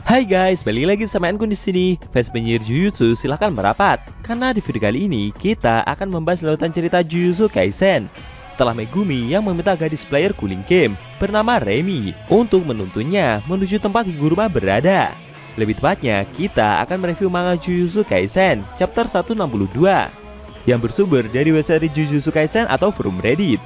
Hai guys, balik lagi sama Enkun di sini. Fans penyihir Jujutsu silahkan merapat, karena di video kali ini kita akan membahas lautan cerita Jujutsu Kaisen. Setelah Megumi yang meminta gadis player cooling game bernama Remi untuk menuntunnya menuju tempat Higuruma berada. Lebih tepatnya, kita akan mereview manga Jujutsu Kaisen chapter 162 yang bersumber dari website Jujutsu Kaisen atau forum Reddit.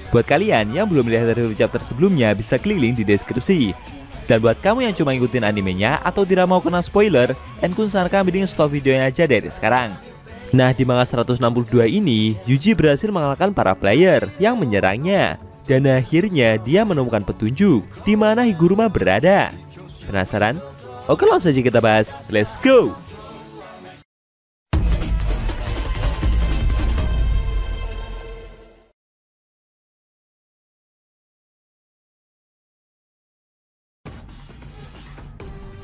Buat kalian yang belum melihat review chapter sebelumnya, bisa klik link di deskripsi. Dan buat kamu yang cuma ngikutin animenya atau tidak mau kena spoiler, Enkun sarankan mending stop videonya aja dari sekarang. Nah, di manga 162 ini, Yuji berhasil mengalahkan para player yang menyerangnya. Dan akhirnya dia menemukan petunjuk di mana Higuruma berada. Penasaran? Oke, langsung saja kita bahas. Let's go!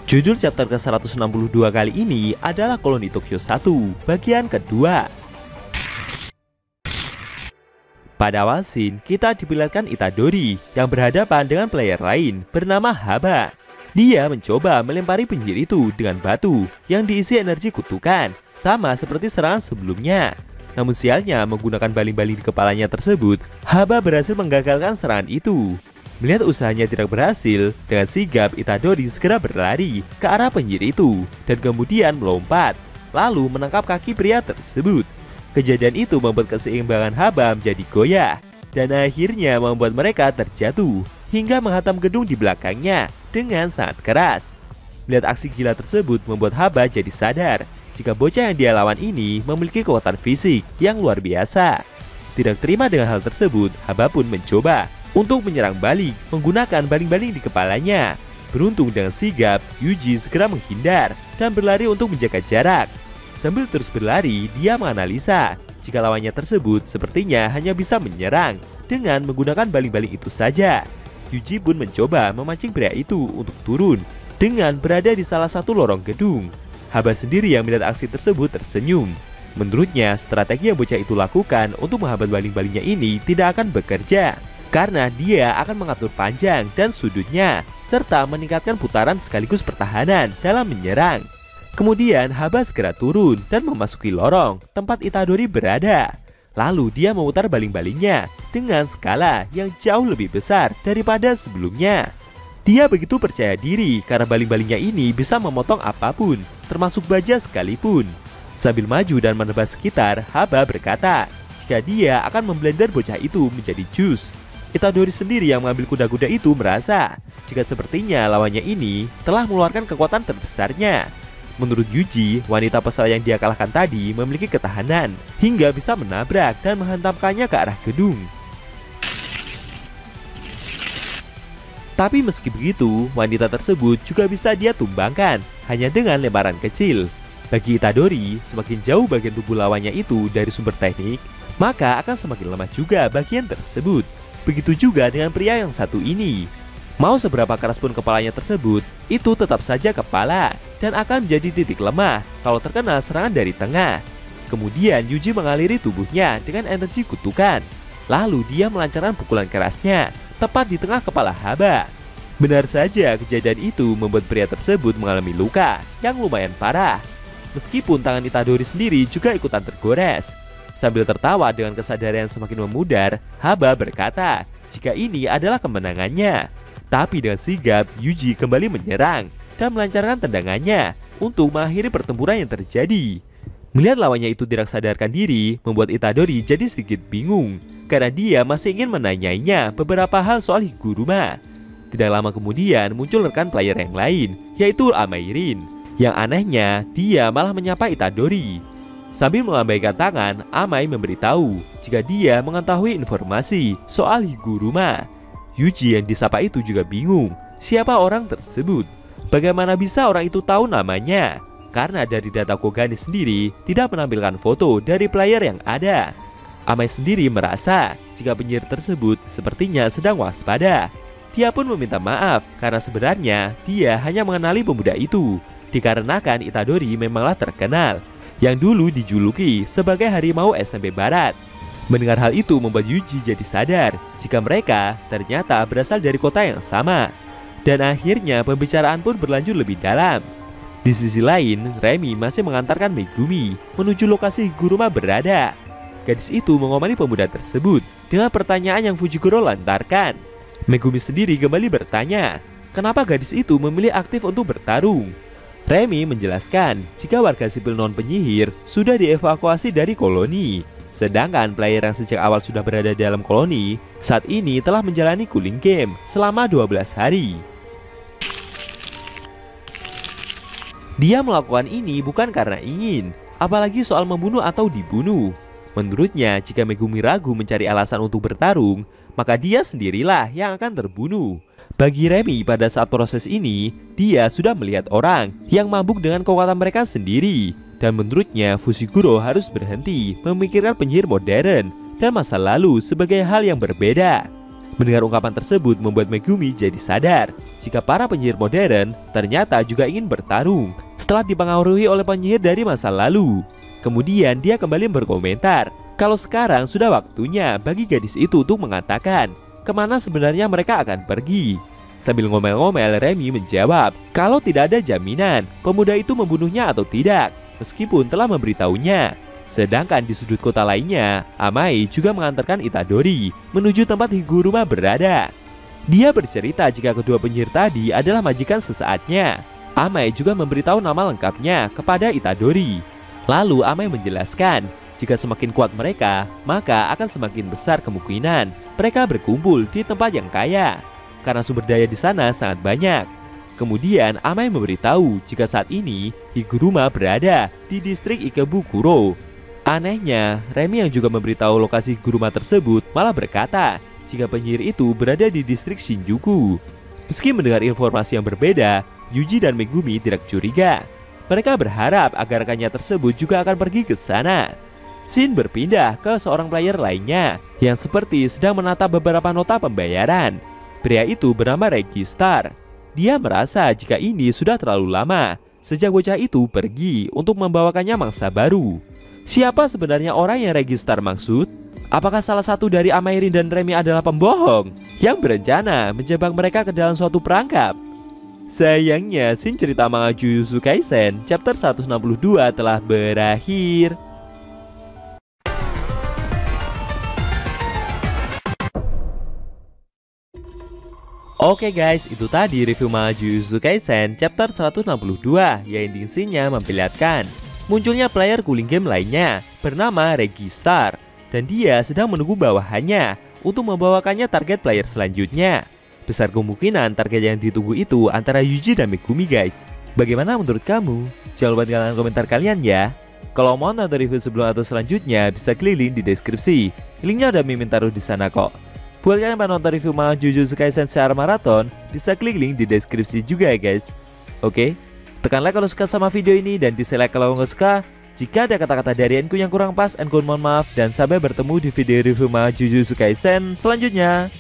Judul chapter ke-162 kali ini adalah Koloni Tokyo 1, bagian kedua. Pada awal scene, kita diperlihatkan Itadori yang berhadapan dengan player lain bernama Haba. Dia mencoba melempari penyihir itu dengan batu yang diisi energi kutukan, sama seperti serangan sebelumnya. Namun sialnya, menggunakan baling-baling di kepalanya tersebut, Haba berhasil menggagalkan serangan itu. Melihat usahanya tidak berhasil, dengan sigap Itadori segera berlari ke arah penyihir itu dan kemudian melompat, lalu menangkap kaki pria tersebut. Kejadian itu membuat keseimbangan Haba menjadi goyah dan akhirnya membuat mereka terjatuh hingga menghantam gedung di belakangnya dengan sangat keras. Melihat aksi gila tersebut membuat Haba jadi sadar jika bocah yang dia lawan ini memiliki kekuatan fisik yang luar biasa. Tidak terima dengan hal tersebut, Haba pun mencoba untuk menyerang balik menggunakan baling-baling di kepalanya. Beruntung dengan sigap, Yuji segera menghindar dan berlari untuk menjaga jarak. Sambil terus berlari, dia menganalisa jika lawannya tersebut sepertinya hanya bisa menyerang dengan menggunakan baling-baling itu saja. Yuji pun mencoba memancing pria itu untuk turun dengan berada di salah satu lorong gedung. Haba sendiri yang melihat aksi tersebut tersenyum. Menurutnya, strategi yang bocah itu lakukan untuk menghambat baling-balingnya ini tidak akan bekerja, karena dia akan mengatur panjang dan sudutnya, serta meningkatkan putaran sekaligus pertahanan dalam menyerang. Kemudian Haba segera turun dan memasuki lorong tempat Itadori berada. Lalu dia memutar baling-balingnya dengan skala yang jauh lebih besar daripada sebelumnya. Dia begitu percaya diri karena baling-balingnya ini bisa memotong apapun, termasuk baja sekalipun. Sambil maju dan menebas sekitar, Haba berkata jika dia akan memblender bocah itu menjadi jus. Itadori sendiri yang mengambil kuda-kuda itu merasa jika sepertinya lawannya ini telah mengeluarkan kekuatan terbesarnya. Menurut Yuji, wanita pesal yang dia kalahkan tadi memiliki ketahanan hingga bisa menabrak dan menghantamkannya ke arah gedung. Tapi meski begitu, wanita tersebut juga bisa dia tumbangkan hanya dengan lemparan kecil. Bagi Itadori, semakin jauh bagian tubuh lawannya itu dari sumber teknik, maka akan semakin lemah juga bagian tersebut. Begitu juga dengan pria yang satu ini. Mau seberapa keras pun kepalanya tersebut, itu tetap saja kepala dan akan menjadi titik lemah kalau terkena serangan dari tengah. Kemudian Yuji mengaliri tubuhnya dengan energi kutukan. Lalu dia melancarkan pukulan kerasnya tepat di tengah kepala Haba. Benar saja, kejadian itu membuat pria tersebut mengalami luka yang lumayan parah. Meskipun tangan Itadori sendiri juga ikutan tergores. Sambil tertawa dengan kesadaran yang semakin memudar, Haba berkata jika ini adalah kemenangannya. Tapi dengan sigap, Yuji kembali menyerang dan melancarkan tendangannya untuk mengakhiri pertempuran yang terjadi. Melihat lawannya itu tidak sadarkan diri, membuat Itadori jadi sedikit bingung karena dia masih ingin menanyainya beberapa hal soal Higuruma. Tidak lama kemudian muncul rekan player yang lain, yaitu Amairin. Yang anehnya, dia malah menyapa Itadori. Sambil melambaikan tangan, Amai memberitahu jika dia mengetahui informasi soal Higuruma. Yuji yang disapa itu juga bingung siapa orang tersebut. Bagaimana bisa orang itu tahu namanya? Karena dari data Kogani sendiri tidak menampilkan foto dari player yang ada. Amai sendiri merasa jika penyihir tersebut sepertinya sedang waspada. Dia pun meminta maaf karena sebenarnya dia hanya mengenali pemuda itu, dikarenakan Itadori memanglah terkenal yang dulu dijuluki sebagai harimau SMP Barat. Mendengar hal itu membuat Yuji jadi sadar jika mereka ternyata berasal dari kota yang sama. Dan akhirnya pembicaraan pun berlanjut lebih dalam. Di sisi lain, Remy masih mengantarkan Megumi menuju lokasi Higuruma berada. Gadis itu mengomeli pemuda tersebut dengan pertanyaan yang Fujiguro lontarkan. Megumi sendiri kembali bertanya, kenapa gadis itu memilih aktif untuk bertarung. Remy menjelaskan jika warga sipil non-penyihir sudah dievakuasi dari koloni. Sedangkan player yang sejak awal sudah berada di dalam koloni, saat ini telah menjalani cooling game selama 12 hari. Dia melakukan ini bukan karena ingin, apalagi soal membunuh atau dibunuh. Menurutnya, jika Megumi ragu mencari alasan untuk bertarung, maka dia sendirilah yang akan terbunuh. Bagi Remy pada saat proses ini, dia sudah melihat orang yang mabuk dengan kekuatan mereka sendiri. Dan menurutnya, Fujiguro harus berhenti memikirkan penyihir modern dan masa lalu sebagai hal yang berbeda. Mendengar ungkapan tersebut membuat Megumi jadi sadar jika para penyihir modern ternyata juga ingin bertarung setelah dipengaruhi oleh penyihir dari masa lalu. Kemudian dia kembali berkomentar kalau sekarang sudah waktunya bagi gadis itu untuk mengatakan kemana sebenarnya mereka akan pergi. Sambil ngomel-ngomel, Remy menjawab kalau tidak ada jaminan pemuda itu membunuhnya atau tidak, meskipun telah memberitahunya. Sedangkan di sudut kota lainnya, Amai juga mengantarkan Itadori menuju tempat Higuruma berada. Dia bercerita jika kedua penyihir tadi adalah majikan sesaatnya. Amai juga memberitahu nama lengkapnya kepada Itadori. Lalu Amai menjelaskan jika semakin kuat mereka, maka akan semakin besar kemungkinan mereka berkumpul di tempat yang kaya karena sumber daya di sana sangat banyak. Kemudian Amai memberitahu jika saat ini Higuruma berada di distrik Ikebukuro. Anehnya, Remy yang juga memberitahu lokasi Higuruma tersebut malah berkata jika penyihir itu berada di distrik Shinjuku. Meski mendengar informasi yang berbeda, Yuji dan Megumi tidak curiga. Mereka berharap agar rekannya tersebut juga akan pergi ke sana. Scene berpindah ke seorang player lainnya yang seperti sedang menatap beberapa nota pembayaran. Pria itu bernama Registar. Dia merasa jika ini sudah terlalu lama sejak bocah itu pergi untuk membawakannya mangsa baru. Siapa sebenarnya orang yang Registar maksud? Apakah salah satu dari Amairin dan Remy adalah pembohong yang berencana menjebak mereka ke dalam suatu perangkap? Sayangnya, scene cerita manga Jujutsu Kaisen chapter 162 telah berakhir. Oke guys, itu tadi review manga Jujutsu Kaisen chapter 162 yang ending scene-nya memperlihatkan munculnya player cooling game lainnya bernama Registar, dan dia sedang menunggu bawahannya untuk membawakannya target player selanjutnya. Besar kemungkinan target yang ditunggu itu antara Yuji dan Megumi guys. Bagaimana menurut kamu? Jangan lupa tinggalkan komentar kalian ya. Kalau mau nonton review sebelum atau selanjutnya bisa klik link di deskripsi. Linknya udah Mimin taruh di sana kok. Buat kalian yang nonton review manga Jujutsu Kaisen secara maraton, bisa klik link di deskripsi juga ya guys. Oke, tekan like kalau suka sama video ini dan dislike kalau nggak suka. Jika ada kata-kata dari Enku yang kurang pas, Enku mohon maaf dan sampai bertemu di video review manga Jujutsu Kaisen selanjutnya.